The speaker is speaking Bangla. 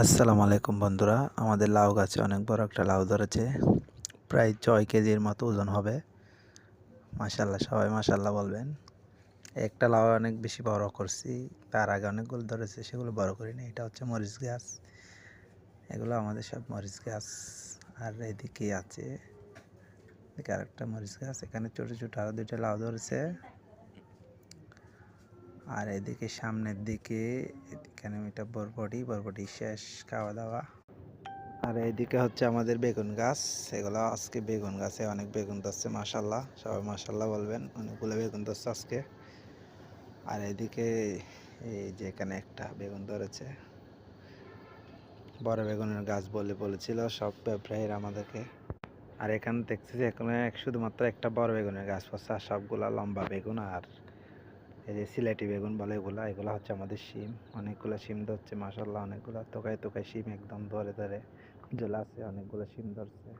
আসসালামু আলাইকুম বন্ধুরা, আমাদের লাউ গাছে অনেক বড় একটা লাউ ধরেছে। প্রায় 6 কেজির মতো ওজন হবে। মাশাল্লাহ, সবাই মাশাল্লাহ বলবেন। একটা লাউ অনেক বেশি বড় করছি, তার আগে অনেকগুলো ধরেছে, সেগুলো বড় করিনি। এটা হচ্ছে মরিচ গাছ, এগুলো আমাদের সব মরিচ গাছ। আর এদিকে আছে এদিকে আরেকটা মরিচ গাছ, এখানে ছোটো ছোটো আরও দুইটা লাউ ধরেছে। আর এদিকে সামনের দিকে এখানে এটা বরবটি শেষ খাওয়া দাওয়া। আর এইদিকে হচ্ছে আমাদের বেগুন গাছ। এগুলো আজকে বেগুন গাছে অনেক বেগুন ধরছে, মাশাল্লাহ, সবাই মাশাল্লাহ বলবেন। অনেকগুলো বেগুন ধরছে আজকে। আর এদিকে এই যে এখানে একটা বেগুন ধরেছে, বড় বেগুনের গাছ বলেছিল সব ব্যবসায়ীরা আমাদেরকে। আর এখানে দেখছি যে এখানে শুধুমাত্র একটা বড় বেগুনের গাছ পড়ছে, আর সবগুলা লম্বা বেগুন। আর এই যে সিলেটি বেগুন বলে, এগুলা হচ্ছে আমাদের শিম। অনেকগুলো শিম ধরছে মাশাল্লাহ, অনেকগুলো তোকায় তোকায় শিম একদম ধরে ধরে ঝোলা আছে, অনেকগুলো শিম ধরছে।